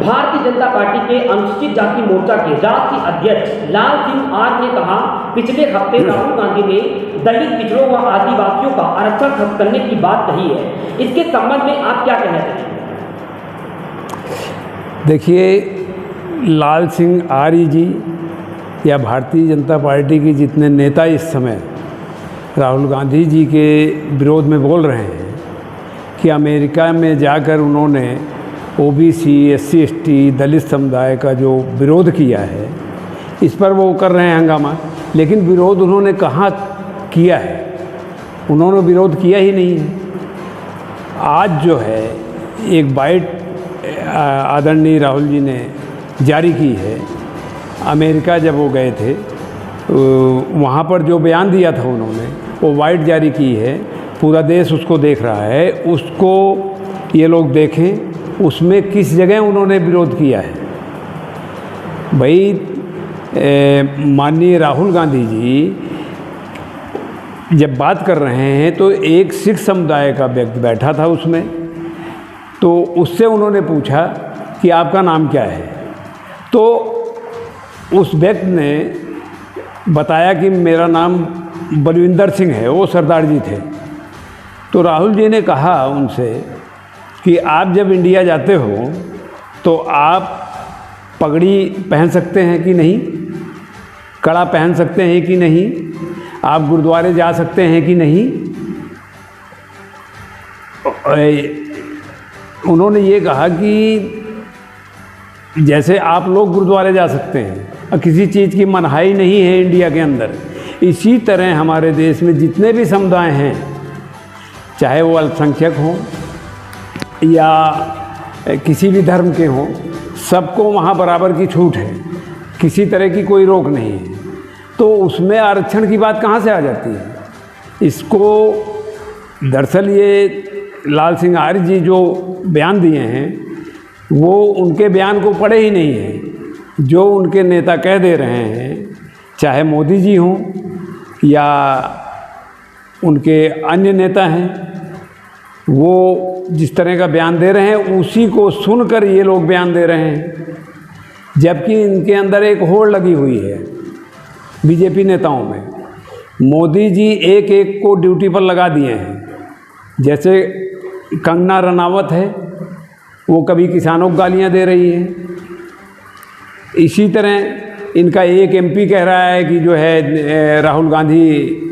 Bharatiya Janata party के अनुसूचित जाति मोर्चा के राष्ट्रीय अध्यक्ष लाल सिंह आर ने कहा, पिछले हफ्ते राहुल गांधी ने दलित पिछड़ों व आदिवासियों का आरक्षण खत्म करने की बात कही है। इसके संबंध में आप क्या कहना चाहेंगे? देखिए, लाल सिंह आर्य जी या भारतीय जनता पार्टी के जितने नेता इस समय राहुल गांधी जी के विरोध में बोल रहे हैं कि अमेरिका में जाकर उन्होंने ओबीसी, एससी, एसटी, दलित समुदाय का जो विरोध किया है, इस पर वो कर रहे हैं हंगामा। लेकिन विरोध उन्होंने कहाँ किया है? उन्होंने विरोध किया ही नहीं है। आज जो है एक बाइट आदरणीय राहुल जी ने जारी की है। अमेरिका जब वो गए थे, वहाँ पर जो बयान दिया था उन्होंने, वो बाइट जारी की है। पूरा देश उसको देख रहा है, उसको ये लोग देखें उसमें किस जगह उन्होंने विरोध किया है। भाई, माननीय राहुल गांधी जी जब बात कर रहे हैं तो एक सिख समुदाय का व्यक्ति बैठा था उसमें, तो उससे उन्होंने पूछा कि आपका नाम क्या है। तो उस व्यक्ति ने बताया कि मेरा नाम बलविंदर सिंह है, वो सरदार जी थे। तो राहुल जी ने कहा उनसे कि आप जब इंडिया जाते हो तो आप पगड़ी पहन सकते हैं कि नहीं, कड़ा पहन सकते हैं कि नहीं, आप गुरुद्वारे जा सकते हैं कि नहीं। उन्होंने ये कहा कि जैसे आप लोग गुरुद्वारे जा सकते हैं और किसी चीज़ की मनाही नहीं है इंडिया के अंदर, इसी तरह हमारे देश में जितने भी समुदाय हैं, चाहे वो अल्पसंख्यक हों या किसी भी धर्म के हों, सबको वहाँ बराबर की छूट है, किसी तरह की कोई रोक नहीं है। तो उसमें आरक्षण की बात कहाँ से आ जाती है? इसको दरअसल ये लाल सिंह आर्य जी जो बयान दिए हैं वो उनके बयान को पढ़े ही नहीं हैं। जो उनके नेता कह दे रहे हैं, चाहे मोदी जी हों या उनके अन्य नेता हैं, वो जिस तरह का बयान दे रहे हैं उसी को सुनकर ये लोग बयान दे रहे हैं। जबकि इनके अंदर एक होड़ लगी हुई है बीजेपी नेताओं में। मोदी जी एक एक को ड्यूटी पर लगा दिए हैं। जैसे कंगना रनावत है, वो कभी किसानों को गालियां दे रही है। इसी तरह इनका एक एमपी कह रहा है कि जो है राहुल गांधी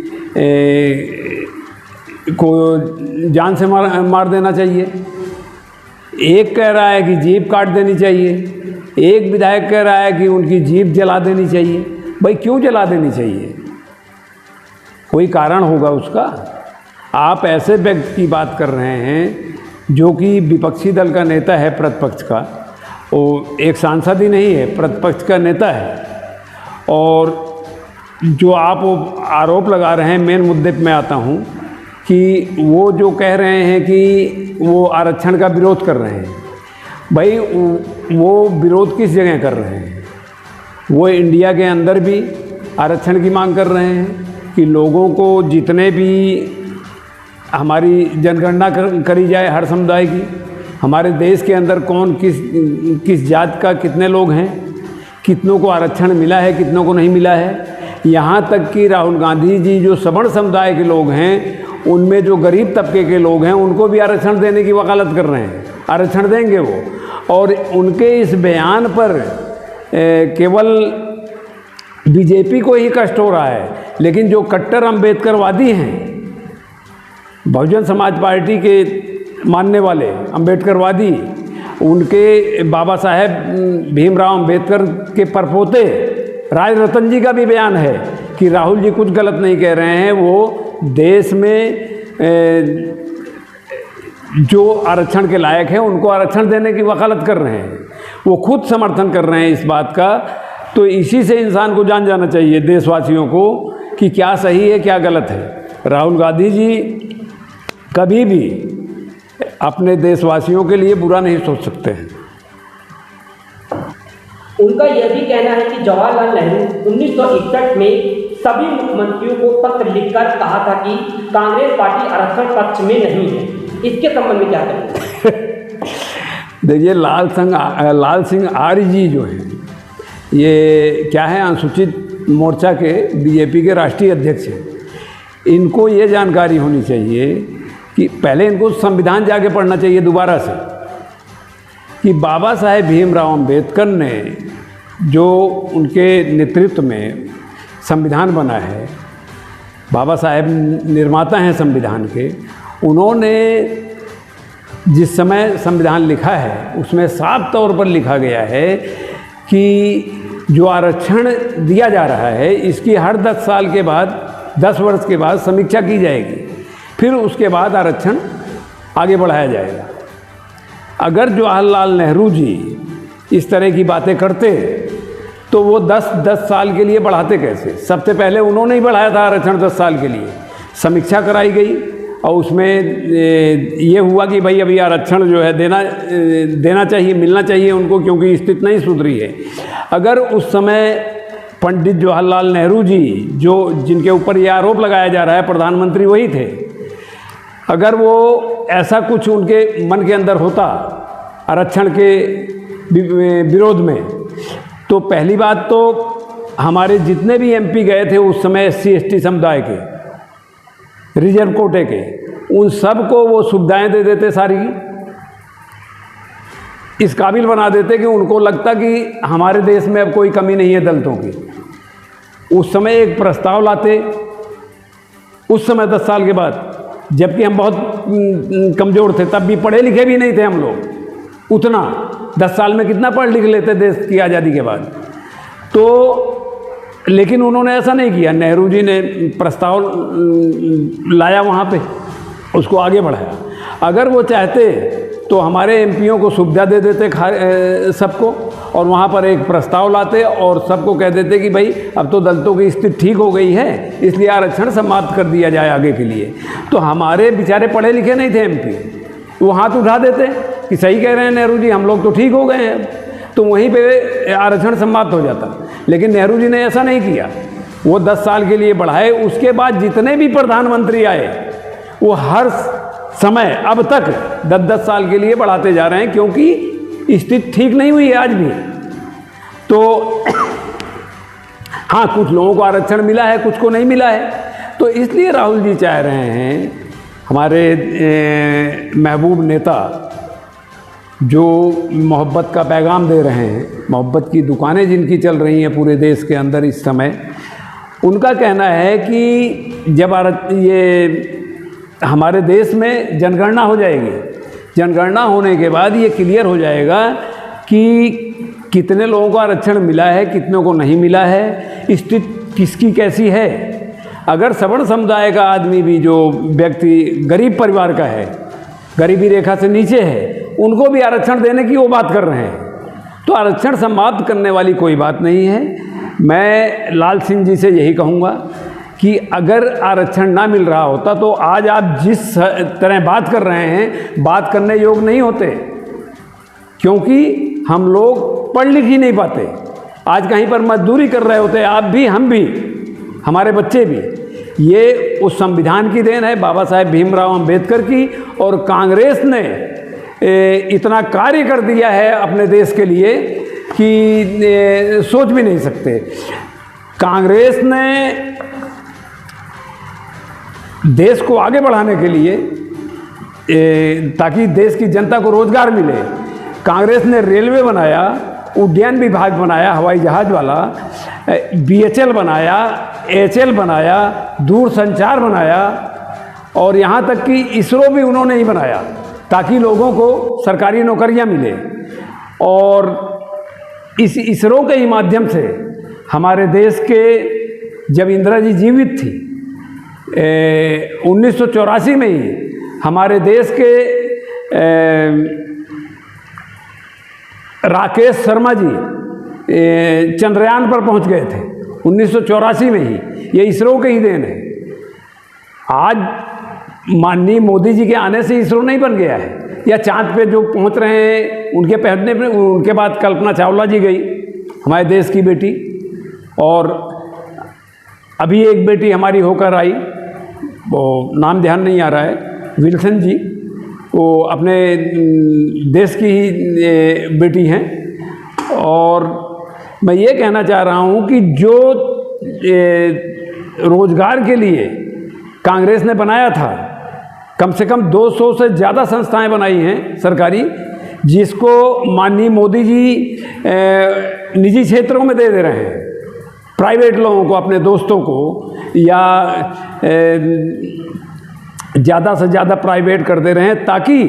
को जान से मार देना चाहिए। एक कह रहा है कि जीप काट देनी चाहिए। एक विधायक कह रहा है कि उनकी जीप जला देनी चाहिए। भाई, क्यों जला देनी चाहिए? कोई कारण होगा उसका। आप ऐसे व्यक्ति की बात कर रहे हैं जो कि विपक्षी दल का नेता है, प्रतिपक्ष का, वो एक सांसद ही नहीं है, प्रतिपक्ष का नेता है। और जो आप आरोप लगा रहे हैं, मेन मुद्दे पे मैं आता हूँ कि वो जो कह रहे हैं कि वो आरक्षण का विरोध कर रहे हैं। भाई, वो विरोध किस जगह कर रहे हैं? वो इंडिया के अंदर भी आरक्षण की मांग कर रहे हैं कि लोगों को जितने भी हमारी जनगणना करी जाए हर समुदाय की, हमारे देश के अंदर कौन किस जात का कितने लोग हैं, कितनों को आरक्षण मिला है, कितनों को नहीं मिला है। यहाँ तक कि राहुल गांधी जी जो सवर्ण समुदाय के लोग हैं, उनमें जो गरीब तबके के लोग हैं, उनको भी आरक्षण देने की वकालत कर रहे हैं। आरक्षण देंगे वो। और उनके इस बयान पर केवल बीजेपी को ही कष्ट हो रहा है, लेकिन जो कट्टर अम्बेडकरवादी हैं, बहुजन समाज पार्टी के मानने वाले अम्बेडकरवादी, उनके बाबा साहेब भीमराव अम्बेडकर के परपोते राज रतन जी का भी बयान है कि राहुल जी कुछ गलत नहीं कह रहे हैं। वो देश में जो आरक्षण के लायक हैं उनको आरक्षण देने की वकालत कर रहे हैं। वो खुद समर्थन कर रहे हैं इस बात का। तो इसी से इंसान को जान जाना चाहिए, देशवासियों को, कि क्या सही है क्या गलत है। राहुल गांधी जी कभी भी अपने देशवासियों के लिए बुरा नहीं सोच सकते हैं। उनका यह भी कहना है कि जवाहरलाल नेहरू 1961 में सभी मुख्यमंत्रियों को पत्र लिखकर कहा था कि कांग्रेस पार्टी आरक्षण पक्ष में नहीं है। इसके संबंध में क्या करेंगे? देखिए, लाल सिंह आर्य जी जो हैं, ये क्या है, अनुसूचित मोर्चा के बीजेपी के राष्ट्रीय अध्यक्ष हैं। इनको ये जानकारी होनी चाहिए कि पहले इनको संविधान जाके पढ़ना चाहिए दोबारा से, कि बाबा साहेब भीमराव अम्बेडकर ने जो उनके नेतृत्व में संविधान बना है, बाबा साहेब निर्माता हैं संविधान के, उन्होंने जिस समय संविधान लिखा है उसमें साफ तौर पर लिखा गया है कि जो आरक्षण दिया जा रहा है इसकी हर 10 साल के बाद, 10 वर्ष के बाद समीक्षा की जाएगी, फिर उसके बाद आरक्षण आगे बढ़ाया जाएगा। अगर जवाहरलाल नेहरू जी इस तरह की बातें करते तो वो 10 साल के लिए बढ़ाते कैसे? सबसे पहले उन्होंने ही बढ़ाया था आरक्षण 10 साल के लिए, समीक्षा कराई गई और उसमें ये हुआ कि भाई अभी आरक्षण जो है देना चाहिए, मिलना चाहिए उनको, क्योंकि स्थिति नहीं सुधरी है। अगर उस समय पंडित जवाहरलाल नेहरू जी, जिनके ऊपर ये आरोप लगाया जा रहा है, प्रधानमंत्री वही थे, अगर वो ऐसा कुछ उनके मन के अंदर होता आरक्षण के विरोध में, तो पहली बात तो हमारे जितने भी एमपी गए थे उस समय SC/ST समुदाय के, रिजर्व कोटे के, उन सब को वो सुविधाएं दे देते सारी, इस काबिल बना देते कि उनको लगता कि हमारे देश में अब कोई कमी नहीं है दलितों की। उस समय एक प्रस्ताव लाते, उस समय 10 साल के बाद, जबकि हम बहुत कमज़ोर थे, तब भी पढ़े लिखे भी नहीं थे हम लोग उतना, 10 साल में कितना पढ़ लिख लेते देश की आज़ादी के बाद। तो लेकिन उन्होंने ऐसा नहीं किया, नेहरू जी ने प्रस्ताव लाया वहाँ पे, उसको आगे बढ़ाया। अगर वो चाहते तो हमारे एमपीओं को सुविधा दे देते सबको, और वहाँ पर एक प्रस्ताव लाते और सबको कह देते कि भाई अब तो दलितों की स्थिति ठीक हो गई है, इसलिए आरक्षण समाप्त कर दिया जाए आगे के लिए। तो हमारे बेचारे पढ़े लिखे नहीं थे एमपी, वो हाथ उठा देते कि सही कह रहे हैं नेहरू जी, हम लोग तो ठीक हो गए हैं, तो वहीं पे आरक्षण समाप्त हो जाता। लेकिन नेहरू जी ने ऐसा नहीं किया, वो 10 साल के लिए बढ़ाए। उसके बाद जितने भी प्रधानमंत्री आए वो हर समय अब तक 10-10 साल के लिए बढ़ाते जा रहे हैं, क्योंकि स्थिति ठीक नहीं हुई है आज भी। तो हाँ, कुछ लोगों को आरक्षण मिला है, कुछ को नहीं मिला है। तो इसलिए राहुल जी चाह रहे हैं, हमारे महबूब नेता जो मोहब्बत का पैगाम दे रहे हैं, मोहब्बत की दुकानें जिनकी चल रही हैं पूरे देश के अंदर इस समय, उनका कहना है कि जब ये हमारे देश में जनगणना हो जाएगी, जनगणना होने के बाद ये क्लियर हो जाएगा कि कितने लोगों को आरक्षण मिला है, कितनों को नहीं मिला है, स्थिति किसकी कैसी है। अगर सवर्ण समुदाय का आदमी भी, जो व्यक्ति गरीब परिवार का है, गरीबी रेखा से नीचे है, उनको भी आरक्षण देने की वो बात कर रहे हैं। तो आरक्षण समाप्त करने वाली कोई बात नहीं है। मैं लाल सिंह जी से यही कहूँगा कि अगर आरक्षण ना मिल रहा होता तो आज आप जिस तरह बात कर रहे हैं, बात करने योग्य नहीं होते, क्योंकि हम लोग पढ़ लिख ही नहीं पाते। आज कहीं पर मजदूरी कर रहे होते, आप भी, हम भी, हमारे बच्चे भी। ये उस संविधान की देन है, बाबा साहेब भीमराव अम्बेडकर की, और कांग्रेस ने इतना कार्य कर दिया है अपने देश के लिए कि सोच भी नहीं सकते। कांग्रेस ने देश को आगे बढ़ाने के लिए, ताकि देश की जनता को रोजगार मिले, कांग्रेस ने रेलवे बनाया, उड्डयन विभाग बनाया, हवाई जहाज़ वाला, BHL बनाया, HL बनाया, दूरसंचार बनाया, और यहाँ तक कि इसरो भी उन्होंने ही बनाया, ताकि लोगों को सरकारी नौकरियाँ मिले। और इस इसरो के ही माध्यम से हमारे देश के, जब इंदिरा जी जीवित थी, 1984 में ही हमारे देश के राकेश शर्मा जी चंद्रयान पर पहुंच गए थे 1984 में ही। ये इसरो के ही देन है। आज माननीय मोदी जी के आने से इसरो नहीं बन गया है, या चांद पे जो पहुंच रहे हैं उनके पहुंचने पे, उनके बाद कल्पना चावला जी गई, हमारे देश की बेटी, और अभी एक बेटी हमारी होकर आई, वो नाम ध्यान नहीं आ रहा है, विल्सन जी, वो अपने देश की ही बेटी हैं। और मैं ये कहना चाह रहा हूँ कि जो रोजगार के लिए कांग्रेस ने बनाया था, कम से कम 200 से ज़्यादा संस्थाएं बनाई हैं सरकारी, जिसको माननीय मोदी जी निजी क्षेत्रों में दे रहे हैं, प्राइवेट लोगों को, अपने दोस्तों को, या ज़्यादा से ज़्यादा प्राइवेट कर दे रहे हैं ताकि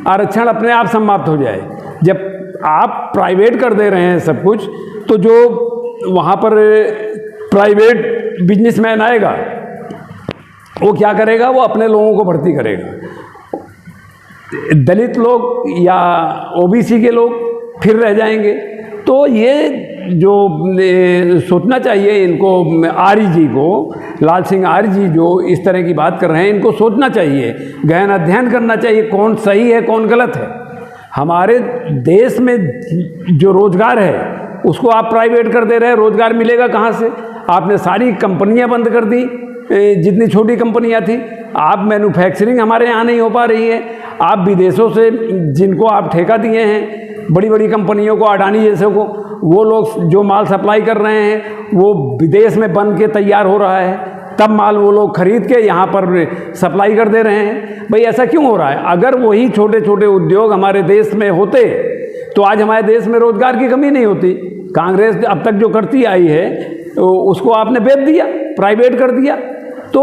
आरक्षण अपने आप समाप्त हो जाए। जब आप प्राइवेट कर दे रहे हैं सब कुछ, तो जो वहाँ पर प्राइवेट बिजनेसमैन आएगा वो क्या करेगा? वो अपने लोगों को भर्ती करेगा। दलित लोग या ओबीसी के लोग फिर रह जाएंगे। तो ये जो सोचना चाहिए इनको, आर्य जी को, लाल सिंह आर्य जी जो इस तरह की बात कर रहे हैं, इनको सोचना चाहिए, गहन अध्ययन करना चाहिए कौन सही है कौन गलत है। हमारे देश में जो रोजगार है उसको आप प्राइवेट कर दे रहे हैं, रोजगार मिलेगा कहाँ से? आपने सारी कंपनियां बंद कर दी, जितनी छोटी कंपनियां थी। आप मैन्युफैक्चरिंग हमारे यहाँ नहीं हो पा रही है। आप विदेशों से जिनको आप ठेका दिए हैं, बड़ी बड़ी कंपनियों को, अडानी जैसे को, वो लोग जो माल सप्लाई कर रहे हैं वो विदेश में बन के तैयार हो रहा है, तब माल वो लोग खरीद के यहाँ पर सप्लाई कर दे रहे हैं। भाई ऐसा क्यों हो रहा है? अगर वही छोटे छोटे उद्योग हमारे देश में होते तो आज हमारे देश में रोजगार की कमी नहीं होती। कांग्रेस अब तक जो करती आई है उसको आपने बेच दिया, प्राइवेट कर दिया, तो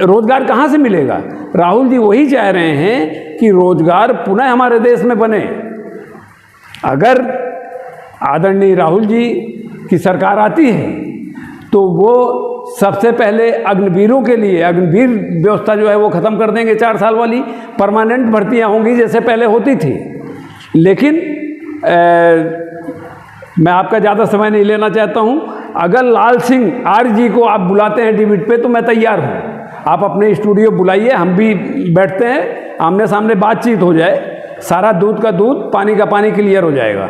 रोजगार कहाँ से मिलेगा? राहुल जी वही चाह रहे हैं कि रोजगार पुनः हमारे देश में बने। अगर आदरणीय राहुल जी की सरकार आती है तो वो सबसे पहले अग्निवीरों के लिए अग्निवीर व्यवस्था जो है वो ख़त्म कर देंगे, 4 साल वाली परमानेंट भर्तियां होंगी जैसे पहले होती थी। लेकिन मैं आपका ज़्यादा समय नहीं लेना चाहता हूं। अगर लाल सिंह आर्य जी को आप बुलाते हैं डिबेट पे तो मैं तैयार हूं। आप अपने स्टूडियो बुलाइए, हम भी बैठते हैं, आमने सामने बातचीत हो जाए, सारा दूध का दूध पानी का पानी क्लियर हो जाएगा।